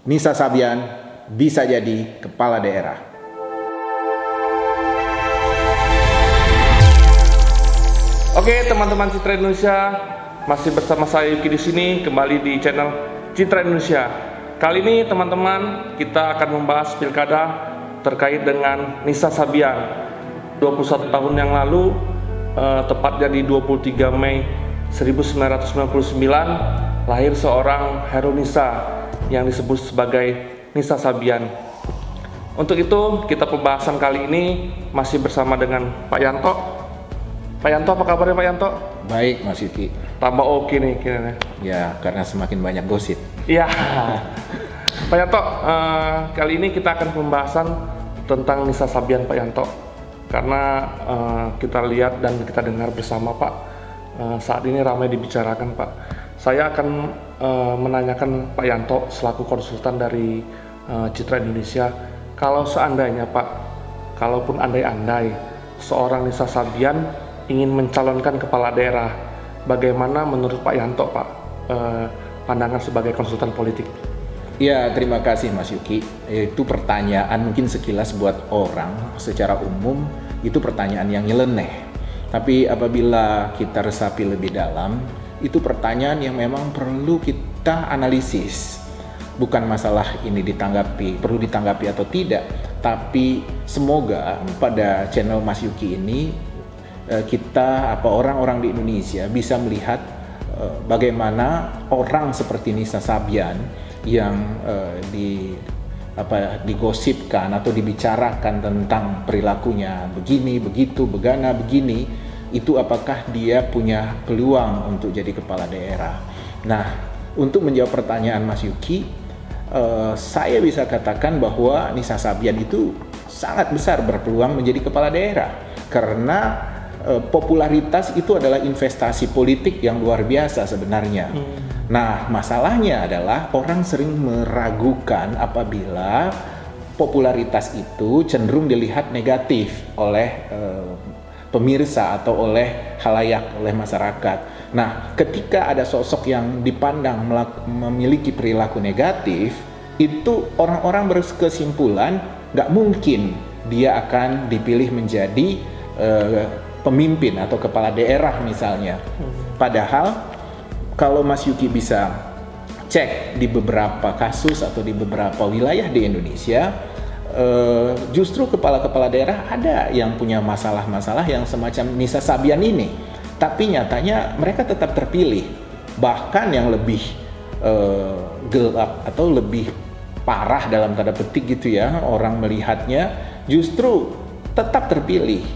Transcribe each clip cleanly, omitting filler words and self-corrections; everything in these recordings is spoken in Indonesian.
Nisa Sabian bisa jadi kepala daerah. Oke, teman-teman Citra Indonesia, masih bersama saya Yuki di sini kembali di channel Citra Indonesia. Kali ini teman-teman kita akan membahas pilkada terkait dengan Nisa Sabian. 21 tahun yang lalu, tepatnya di 23 Mei 1999, lahir seorang Herunisa yang disebut sebagai Nisa Sabian. Untuk itu, kita pembahasan kali ini masih bersama dengan Pak Yanto. Pak Yanto, apa kabarnya Pak Yanto? Baik, Mas Yuki. Tambah oke nih kayaknya. Ya, karena semakin banyak gosip. Iya. Pak Yanto, kali ini kita akan pembahasan tentang Nisa Sabian, Pak Yanto. Karena kita lihat dan kita dengar bersama Pak, saat ini ramai dibicarakan Pak. Saya akan menanyakan Pak Yanto selaku konsultan dari Citra Indonesia, kalau seandainya Pak, kalaupun andai-andai seorang Nisa Sabian ingin mencalonkan kepala daerah, bagaimana menurut Pak Yanto Pak pandangan sebagai konsultan politik? Ya, terima kasih Mas Yuki. Itu pertanyaan mungkin sekilas buat orang secara umum itu pertanyaan yang nyeleneh. Tapi apabila kita resapi lebih dalam, itu pertanyaan yang memang perlu kita analisis. Bukan masalah ini perlu ditanggapi atau tidak, tapi semoga pada channel Mas Yuki ini kita orang-orang di Indonesia bisa melihat bagaimana orang seperti Nisa Sabian yang digosipkan atau dibicarakan tentang perilakunya begini, begitu, begana, begini, itu apakah dia punya peluang untuk jadi kepala daerah. Nah, untuk menjawab pertanyaan Mas Yuki, saya bisa katakan bahwa Nisa Sabian itu sangat besar berpeluang menjadi kepala daerah karena popularitas itu adalah investasi politik yang luar biasa sebenarnya. Nah, masalahnya adalah orang sering meragukan apabila popularitas itu cenderung dilihat negatif oleh pemirsa atau oleh khalayak, oleh masyarakat. Nah, ketika ada sosok yang dipandang memiliki perilaku negatif, itu orang-orang berkesimpulan nggak mungkin dia akan dipilih menjadi pemimpin atau kepala daerah misalnya. Padahal kalau Mas Yuki bisa cek di beberapa kasus atau di beberapa wilayah di Indonesia, justru kepala-kepala daerah ada yang punya masalah-masalah yang semacam Nisa Sabian ini, tapi nyatanya mereka tetap terpilih. Bahkan yang lebih gelap atau lebih parah dalam tanda petik gitu ya, orang melihatnya justru tetap terpilih.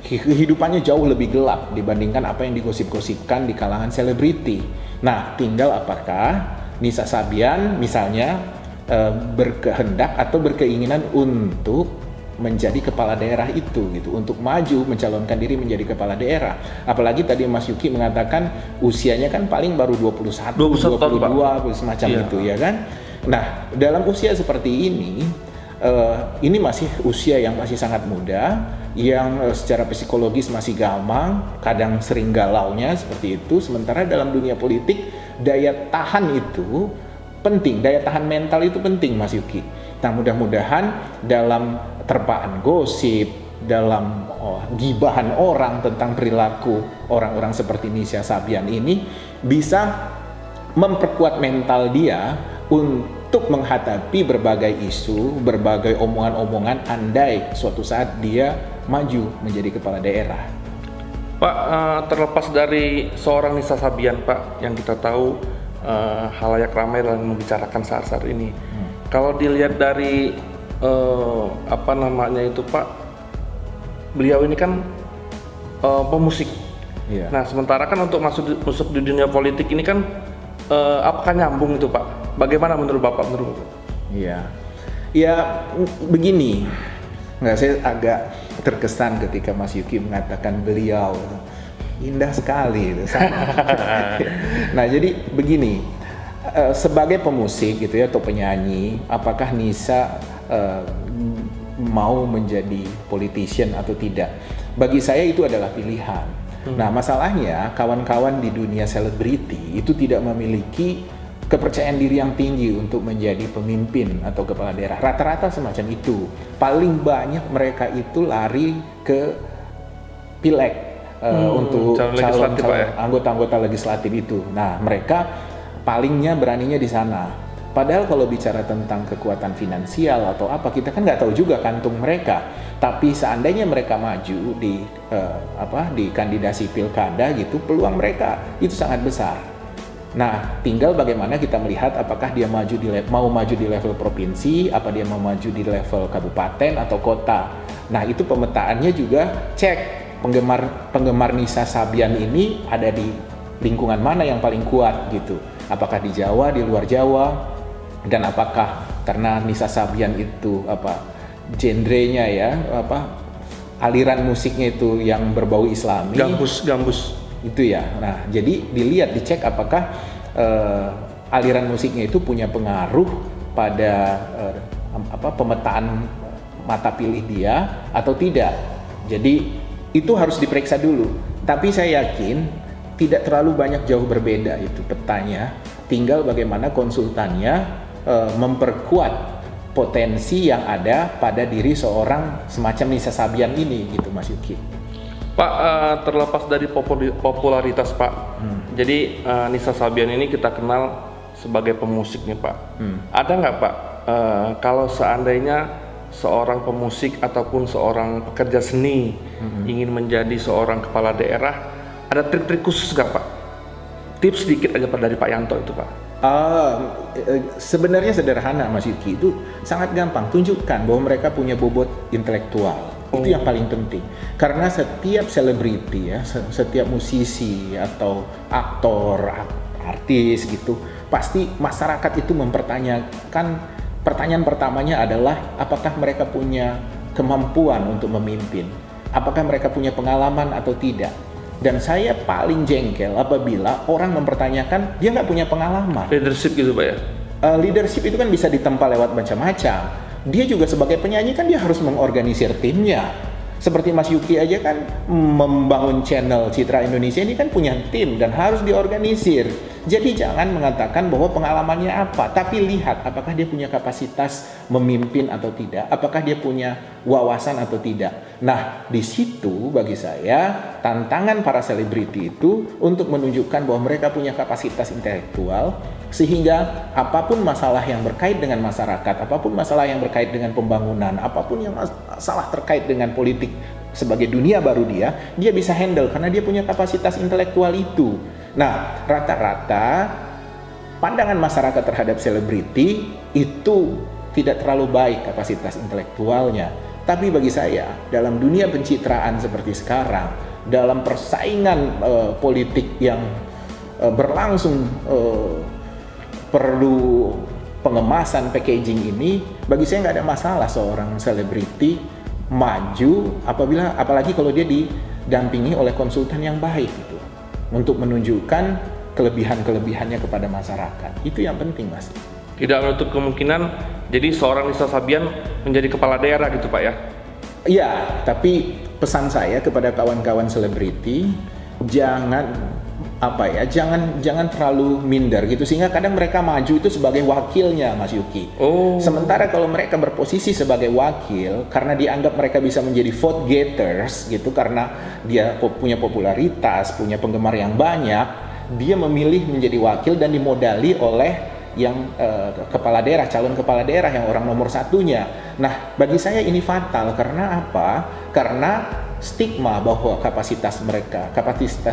Kehidupannya jauh lebih gelap dibandingkan apa yang digosip-gosipkan di kalangan selebriti. Nah, tinggal apakah Nisa Sabian misalnya berkehendak atau berkeinginan untuk menjadi kepala daerah itu gitu, untuk maju mencalonkan diri menjadi kepala daerah. Apalagi tadi Mas Yuki mengatakan usianya kan paling baru 21 22 semacam itu ya kan. Nah, dalam usia seperti ini masih usia yang masih sangat muda, yang secara psikologis masih gamang, kadang sering galaunya seperti itu. Sementara dalam dunia politik daya tahan itu penting, daya tahan mental itu penting Mas Yuki. Nah, mudah-mudahan dalam terpaan gosip, dalam gibahan orang tentang perilaku orang-orang seperti Nisa Sabian ini bisa memperkuat mental dia untuk menghadapi berbagai isu, berbagai omongan-omongan andai suatu saat dia maju menjadi kepala daerah. Pak, terlepas dari seorang Nisa Sabian Pak, yang kita tahu halayak ramai dalam membicarakan saat-saat ini. Kalau dilihat dari Pak, beliau ini kan pemusik. Yeah. Nah, sementara kan untuk masuk di dunia politik ini kan apakah nyambung itu Pak? Bagaimana menurut Bapak? Iya, ya begini, saya agak terkesan ketika Mas Yuki mengatakan beliau indah sekali itu. Nah, jadi begini, sebagai pemusik gitu ya atau penyanyi, apakah Nisa mau menjadi politician atau tidak? Bagi saya itu adalah pilihan. Nah, masalahnya kawan-kawan di dunia selebriti itu tidak memiliki kepercayaan diri yang tinggi untuk menjadi pemimpin atau kepala daerah. Rata-rata semacam itu. Paling banyak mereka itu lari ke pileg untuk calon anggota-anggota legislatif itu. Nah, mereka palingnya beraninya di sana. Padahal kalau bicara tentang kekuatan finansial atau apa, kita kan nggak tahu juga kantung mereka. Tapi seandainya mereka maju di di kandidasi pilkada gitu, peluang mereka itu sangat besar. Nah, tinggal bagaimana kita melihat apakah dia mau maju di level provinsi, apa dia mau maju di level kabupaten atau kota. Nah, itu pemetaannya juga cek penggemar Nisa Sabian ini ada di lingkungan mana yang paling kuat gitu. Apakah di Jawa, di luar Jawa, dan apakah karena Nisa Sabian itu genrenya ya, aliran musiknya itu yang berbau Islami. Gambus. Itu ya. Nah, jadi dicek apakah aliran musiknya itu punya pengaruh pada pemetaan mata pilih dia atau tidak. Jadi itu harus diperiksa dulu. Tapi saya yakin tidak terlalu banyak jauh berbeda itu petanya. Tinggal bagaimana konsultannya memperkuat potensi yang ada pada diri seorang semacam Nisa Sabian ini gitu, Mas Yuki. Pak, terlepas dari popularitas Pak, jadi Nisa Sabian ini kita kenal sebagai pemusik nih Pak. Ada nggak Pak, kalau seandainya seorang pemusik ataupun seorang pekerja seni ingin menjadi seorang kepala daerah, ada trik-trik khusus nggak Pak? Tips sedikit aja Pak dari Pak Yanto itu Pak. Sebenarnya sederhana Mas Yuki, itu sangat gampang. Tunjukkan bahwa mereka punya bobot intelektual. Itu yang paling penting, karena setiap selebriti ya, setiap musisi atau aktor, artis gitu, pasti masyarakat itu mempertanyakan, pertanyaan pertamanya adalah apakah mereka punya kemampuan untuk memimpin, apakah mereka punya pengalaman atau tidak. Dan saya paling jengkel apabila orang mempertanyakan dia nggak punya pengalaman. Leadership gitu Pak ya? Leadership itu kan bisa ditempa lewat macam-macam. Dia juga sebagai penyanyi kan dia harus mengorganisir timnya. Seperti Mas Yuki aja kan membangun channel Citra Indonesia ini kan punya tim dan harus diorganisir. Jadi jangan mengatakan bahwa pengalamannya apa, tapi lihat apakah dia punya kapasitas memimpin atau tidak, apakah dia punya wawasan atau tidak. Nah, di situ bagi saya tantangan para selebriti itu untuk menunjukkan bahwa mereka punya kapasitas intelektual, sehingga apapun masalah yang berkait dengan masyarakat, apapun masalah yang berkait dengan pembangunan, apapun yang masalah terkait dengan politik sebagai dunia baru dia bisa handle karena dia punya kapasitas intelektual itu. Nah, rata-rata pandangan masyarakat terhadap selebriti itu tidak terlalu baik kapasitas intelektualnya. Tapi bagi saya, dalam dunia pencitraan seperti sekarang, dalam persaingan politik yang berlangsung perlu pengemasan packaging ini, bagi saya nggak ada masalah seorang selebriti maju apalagi kalau dia didampingi oleh konsultan yang baik gitu, untuk menunjukkan kelebihan-kelebihannya kepada masyarakat. Itu yang penting, Mas. Tidak menutup kemungkinan jadi seorang Nisa Sabian menjadi kepala daerah gitu Pak ya? Iya, tapi pesan saya kepada kawan-kawan selebriti, jangan terlalu minder gitu, sehingga kadang mereka maju itu sebagai wakilnya, Mas Yuki. Sementara kalau mereka berposisi sebagai wakil karena dianggap mereka bisa menjadi vote getters gitu, karena dia punya popularitas, punya penggemar yang banyak, dia memilih menjadi wakil dan dimodali oleh yang kepala daerah, calon kepala daerah yang orang nomor satunya. Nah, bagi saya ini fatal. Karena apa? Karena stigma bahwa kapasitas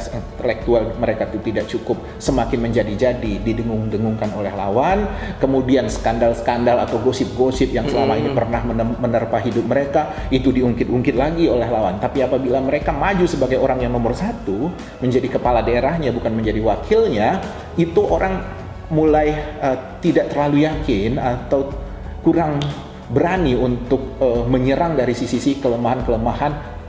intelektual mereka itu tidak cukup semakin menjadi-jadi, didengung-dengungkan oleh lawan. Kemudian skandal-skandal atau gosip-gosip yang selama ini pernah menerpa hidup mereka itu diungkit-ungkit lagi oleh lawan. Tapi apabila mereka maju sebagai orang yang nomor satu, menjadi kepala daerahnya bukan menjadi wakilnya, itu orang mulai tidak terlalu yakin atau kurang berani untuk menyerang dari sisi kelemahan-kelemahan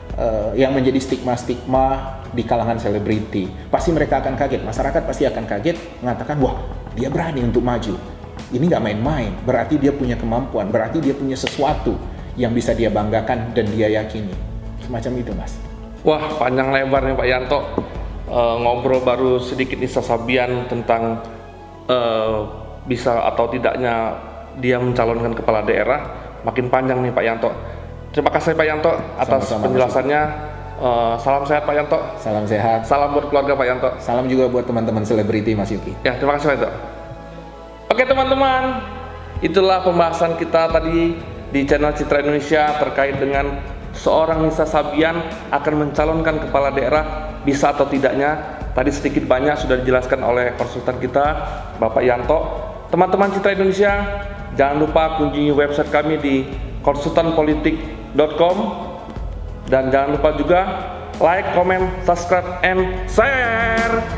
yang menjadi stigma-stigma di kalangan selebriti. Pasti mereka akan kaget, masyarakat pasti akan kaget, mengatakan, wah, dia berani untuk maju. Ini nggak main-main, berarti dia punya kemampuan, berarti dia punya sesuatu yang bisa dia banggakan dan dia yakini. Semacam itu, Mas. Wah, panjang lebar nih Pak Yanto. Ngobrol baru sedikit Nisa Sabian tentang bisa atau tidaknya dia mencalonkan kepala daerah makin panjang nih Pak Yanto. Terima kasih Pak Yanto atas Sama-sama, penjelasannya. Salam sehat Pak Yanto. Salam sehat. Salam buat keluarga Pak Yanto. Salam juga buat teman-teman selebriti Mas Yuki. Ya, terima kasih Pak Yanto. Oke teman-teman, itulah pembahasan kita tadi di channel Citra Indonesia terkait dengan seorang Nisa Sabian akan mencalonkan kepala daerah, bisa atau tidaknya. Tadi sedikit banyak sudah dijelaskan oleh konsultan kita Bapak Yanto. Teman-teman Citra Indonesia, jangan lupa kunjungi website kami di konsultanpolitik.com, dan jangan lupa juga like, comment, subscribe, and share.